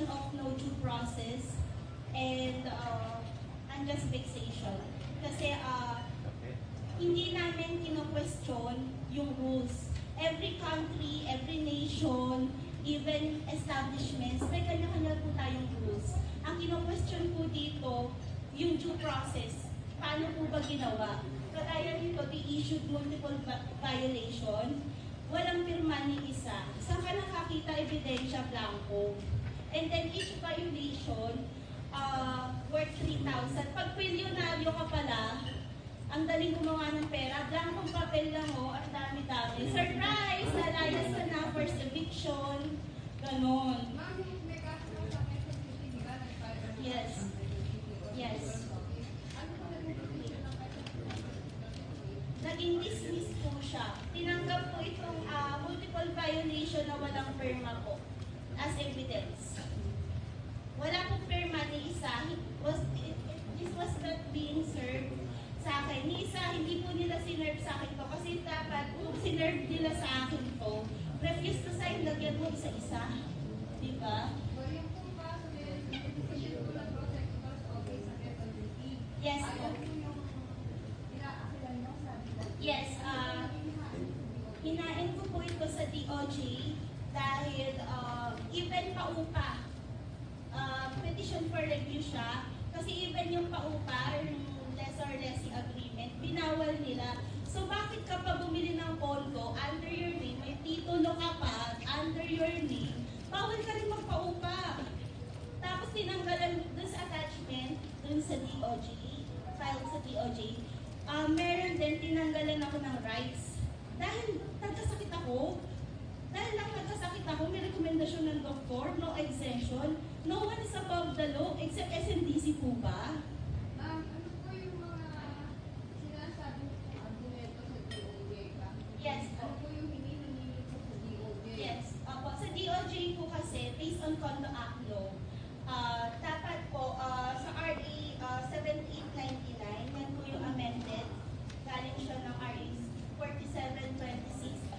violation of no due process and unjust vexation. Kasi hindi namin kino-question yung rules. Every country, every nation, even establishments, may kanya-kanya po tayong rules. Ang kino-question po dito, yung due process. Paano po ba ginawa? Kagaya nito, they issued multiple violation. Walang pirma ni isa. Saan ka nakakita ebidensya blanco? And then each violation, worth 3,000. Pag milyonaryo ka pala, ang daling gumawa ng pera, blankong papel lang ang dami-dami. Surprise! Nalayas ka na, first eviction, ganon. Yes. Yes. Naging dismiss po siya. Tinanggap po itong multiple violation na walang perma po as evidence. Wala pong perma ni isa. This was not being served sa akin. Ni isa, hindi po nila sinerve sa akin to. Kasi dapat, kung sinerve nila sa akin to, refuse to sign, lagyan mo isa-isa. Diba? Yes. Yes. Hinain ko po ito sa DOJ dahil even paupa, petition for review siya. Kasi even yung paupa, lesser lessee agreement, binawal nila. So bakit ka pa bumili ng condo under your name, may titulo ka pa under your name, bawal ka rin magpaupa. Tapos tinanggalan dun sa attachment, dun sa DOJ, filed sa DOJ, meron din tinanggalan ako ng rights. Dahil nagkasakit ako, may rekomendasyon ng doktor, no exemption, no one is above the law except SMDC po ba? Yes. Ano po yung hinihingi po sa DOJ? Yes. Opo, sa DOJ po kasi, based on Condo Act law, dapat po sa RA 7899, yan po yung amended, galing siya ng RA 4726.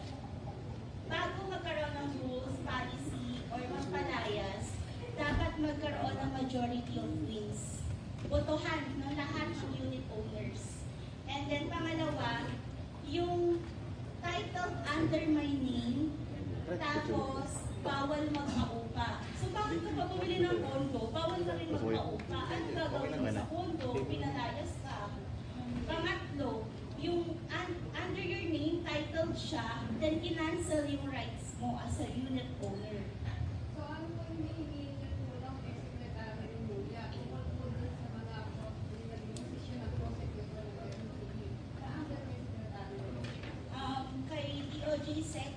Bago magkaroon ng rules, policy, or magpalayas, dapat magkaroon ng majority of wins. Botohan ng lahat ng unit owners. And then pangalawa, yung titled under my name, tapos bawal magpaupa. So bakit ka pa bumili ng condo, bawal ka rin magpaupa? Ano gagawin mo sa condo? Pinalayas ka. Pangatlo, yung under your name, titled siya, then kinancel yung rights mo as a unit owner. So ano po yung hinihingi niyo tulong kay Secretary Rimulya? Tungkol po dun sa mga decision ng prosecutor ng MCD. Saan ba may Secretary Rimulya? Kay DOJ Sec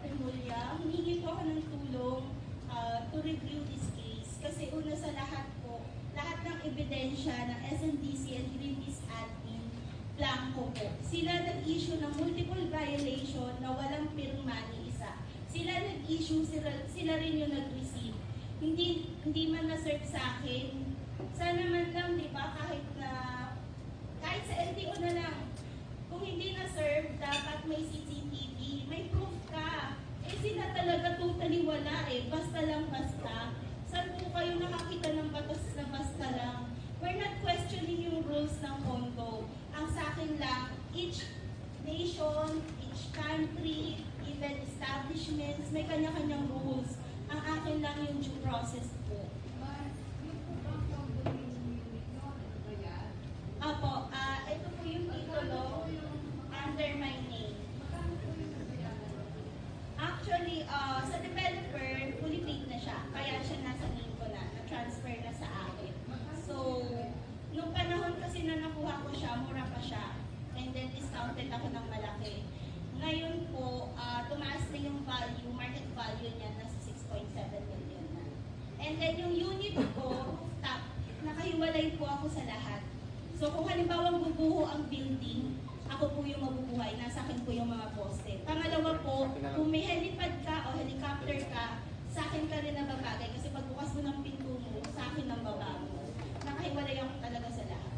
Rimulya, humingi po ako ng tulong to review this case. Kasi una sa lahat po, lahat ng ebidensya ng SMDC and Greenpeace admin, blanco po. Sila nag-issue ng multiple violation na walang pirma ni isa. Sila nag-issue, sila rin yung nag-receive. Hindi man na-serve sa akin. Sana man lang, di ba, kahit sa LTO na lang, kung hindi na-serve, dapat may CCTV, may proof ka. Eh sila talaga totally wala basta lang basta. Saan po kayo nakakita ng batas na basta lang? We're not questioning yung rules ng condo. Ang sa akin lang, each nation, each country, even establishments, may kanya-kanyang rules. Ang akin lang yung due process po. Yung po bang condominium unit nyo, ano ba yan? Apo, ito po yung titulo under my name. Magkano po yung nabayaran? Actually, sa developer, fully paid na siya. Kaya siya nasa name ko na-transfer na sa akin. So, nung panahon kasi na nakuha ko siya, mura pa siya. And then discounted ako ng malaki. Ngayon po, tumaas na yung value, market value niya, nasa 6.7 million na. And then yung unit ko, top, nakahiwalay po ako sa lahat. So kung halimbawa bubuho ang building, ako po yung mabubuhay, nasa akin po yung mga poste. Pangalawa po, kung may helipad ka o helicopter ka, sa akin ka rin nababagay kasi pagbukas mo ng pinto mo, sa akin ang baba mo. Nakahiwalay ako talaga sa lahat.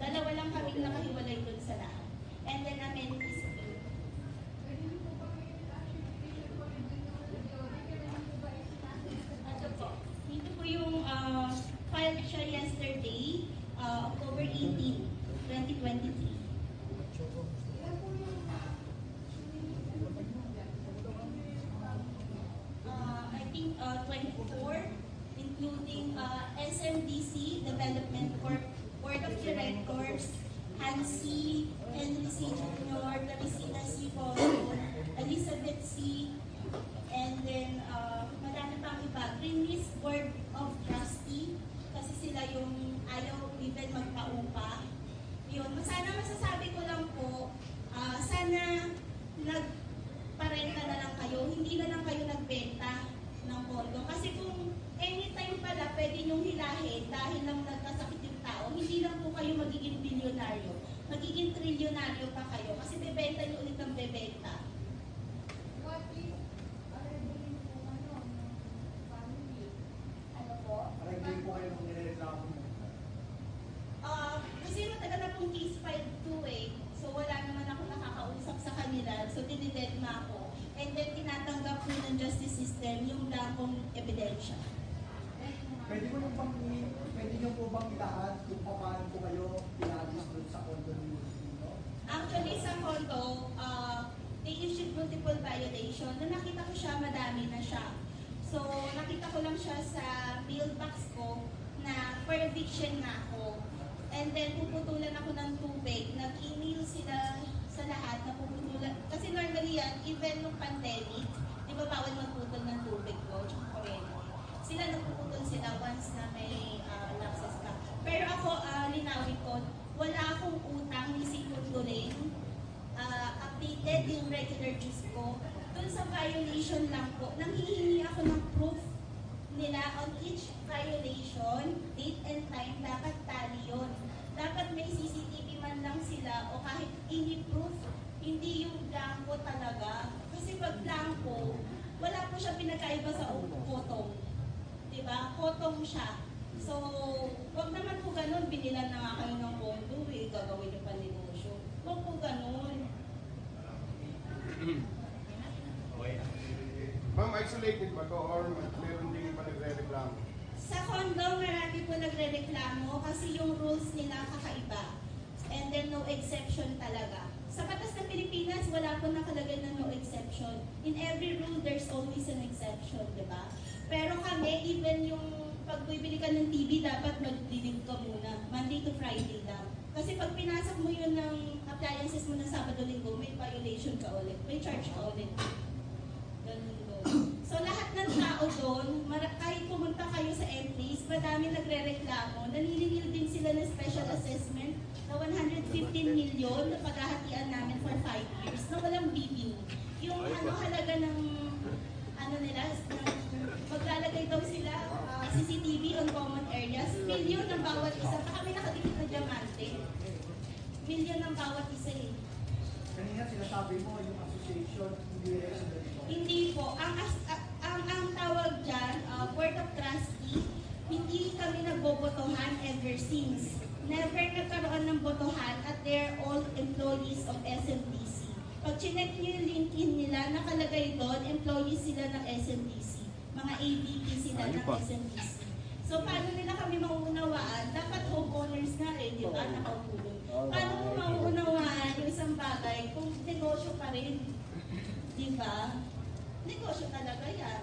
Dalawa lang kaming nakahiwalay dun sa lahat. And then amenities po. Pwede niyo po ba kayo actually petition for review ng DOJ? Kailan niyo po ba isinasin sa Ano po? 18, 2023. I think 24, including SMDC, Development Corp, Board of Directors, Hansi, Henry C. Jr., Teresita C. Bono, Elizabeth C., and then marami pang iba. Greenleaf Board of Trustee, kasi sila yung ayaw even magpaupa. Yun, sana masasabi ko lang po, sana nagparenta na lang kayo, hindi na lang kayo nagbenta ng kondo. Kasi kung anytime pala pwede nyong hilahin dahil lang nagkasakit yung tao, hindi lang po kayo magiging bilyonaryo, magiging trilyonaryo pa kayo kasi bebenta nyo ulit ang bebenta. What if, arregulin po ng family? Ano po? Arregulin po kayo ng nireklamo mo. Kasi matagal na pong case file 2 eh. So wala naman ako nakakausap sa kanila. So dinidedma ako. And then tinatanggap po ng justice system yung blankong ebidensya. Pwede nyo po bang ilahat kung paano po kayo pinagis doon sa condo ni Dino? Actually sa condo, they issued multiple violation. Nung nakita ko siya, madami na siya. So nakita ko lang siya sa mailbox ko na for eviction na ako. And then puputulan ako ng tubig. Nag-email sila sa lahat na puputulan. Kasi normally yan, even nung pandemic, di ba bawal magputol ng tubig ko, tsaka kuryente. Sila nagpuputol sila once na may lapses ka. Pero ako, linawin ko, wala akong utang ni Siputulin. Updated yung regular dues ko. Doon sa violation lang po, nanghihingi ako ng proof nila on each violation, date and time, dapat tally yun. Dapat may CCTV man lang sila o kahit any proof, hindi yung blanco talaga. Kasi pag blanco, wala po siya pinagkaiba sa kotong. Diba? Kotong siya. So, wag naman po ganun, binilan na nga kayo ng kondo eh, gagawin niyo pa negosyo. Wag po ganun. Ma'am, isolated ba to or meron din pa nagre-reklamo? Sa condo, marami po nagre-reklamo kasi yung rules nila kakaiba. And then no exception talaga. Sa batas ng Pilipinas, wala po nakalagay na no exception. In every rule, there's always an exception, di ba? Pero kami, even yung pag bibili ka ng TV, dapat mag-live ka muna. Monday to Friday lang. Kasi pag pinasok mo yun ng appliances mo ng Sabado-Linggo, may violation ka ulit. May charge ka ulit. Ganun doon. So lahat ng tao doon, kahit pumunta kayo sa entries, madami nagre-reklamo. Naniningil din sila ng special assessment na 115 million na paghahatian namin for 5 years na walang bidding. Yung halaga ng nila, maglalagay daw sila CCTV on common areas, milyon ng bawat isa. Pa kami nakadikit na diamante. Milyon ng bawat isa eh. Kanina sinasabi mo yung association, hindi resident mo. Hindi po. Ang tawag dyan, Board of Trustee, hindi kami nagbobotohan ever since. Never nagkaroon ng botohan at they're all employees of SMDC. Pag chinek nyo yung LinkedIn nila, nakalagay doon, employees sila ng SMDC. Mga AVP sila ng SMDC. So paano nila kami mauunawaan? Dapat homeowners na rin, di ba? Nakaupo doon. Paano mo mauunawaan yung isang bagay kung negosyo pa rin? Di ba? Negosyo talaga yan.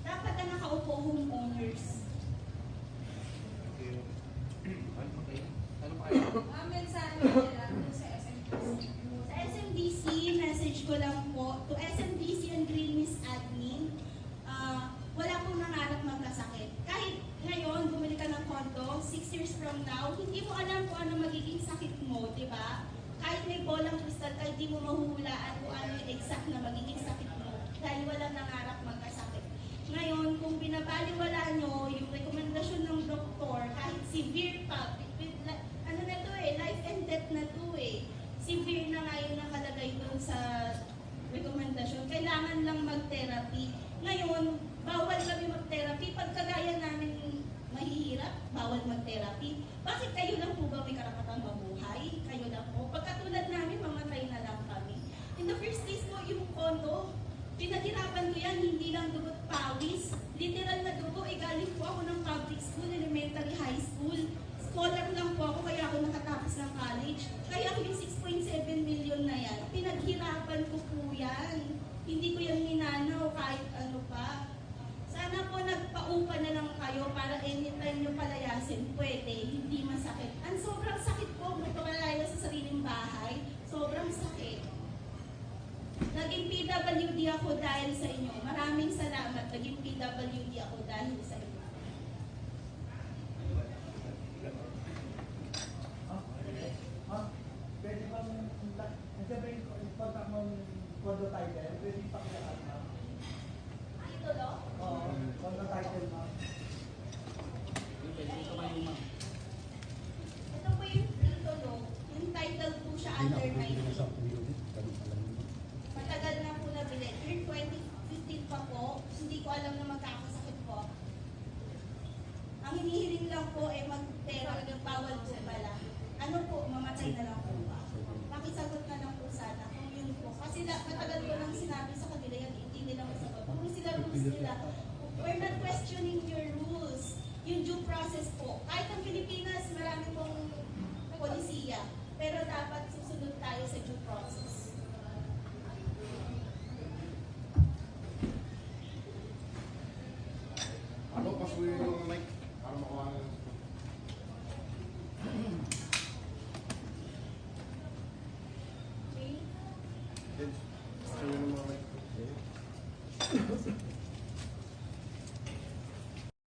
Dapat na nakaupo homeowners. Mensahe nila sa SMDC. Sa SMDC, message ko lang po, to SMDC and Greenpeace admin, wala pong nangarap magkasakit. Kahit ngayon, bumili ka ng kondo, 6 years from now, hindi mo alam kung ano magiging sakit mo, di ba? Kahit may bolang kristal ka, hindi mo mahuhulaan kung ano yung exact na magiging sakit mo dahil walang nangarap magkasakit. Ngayon, kung binabaliwala nyo yung rekomendasyon ng doktor, kahit severe pa, ano na to eh, life and death na to eh. Severe na nga yung nakalagay doon sa rekomendasyon. Kailangan lang mag-therapy. Ngayon, bawal kami mag-therapy. Pag kagaya namin mahihirap, bawal mag-therapy. Bakit kayo lang po ba may karapatang mabuhay? Kayo lang po. Pagkatulad namin, mamatay na lang kami. In the first place po, yung kondo, pinaghirapan ko yan, hindi lang dugot pawis. Literal na dugo, galing po ako ng public school, elementary, high school. scholar lang po ako, kaya ako nakatapos ng college. Kaya ako yung 6.7 million na yan, pinaghirapan ko po yan. Hindi ko yan ninanaw kahit ano pa. Sana po nagpaupa na lang kayo para anytime nyo palayasin, pwede, hindi masakit. Ang sobrang sakit po, magpapalaya sa sariling bahay, sobrang sakit. Naging PWD ako dahil sa inyo. Maraming salamat, naging PWD ako dahil sa inyo. Pwede bang, nandiyan ba yung contact mong condo title? Pwede pakilahat, ma'am? Ito lo? Oo, condo title, ma'am. Ito po yung titulo. Yung title po siya under my name. Matagal na po nabili. Year 2015 pa po. Hindi ko alam na magkakasakit po. Ang hinihiling lang po ay mag-pera. Bawal po pala. Ano po, mamatay na lang po ba? Pakisagot na lang po sana kung yun po. Kasi matagal ko nang sinabi sa kanila yan, hindi nila masagot. Kung sila rules nila, we're not questioning your rules. Yung due process po. Kahit ang Pilipinas, marami pong polisiya. Pero dapat susunod tayo sa due process.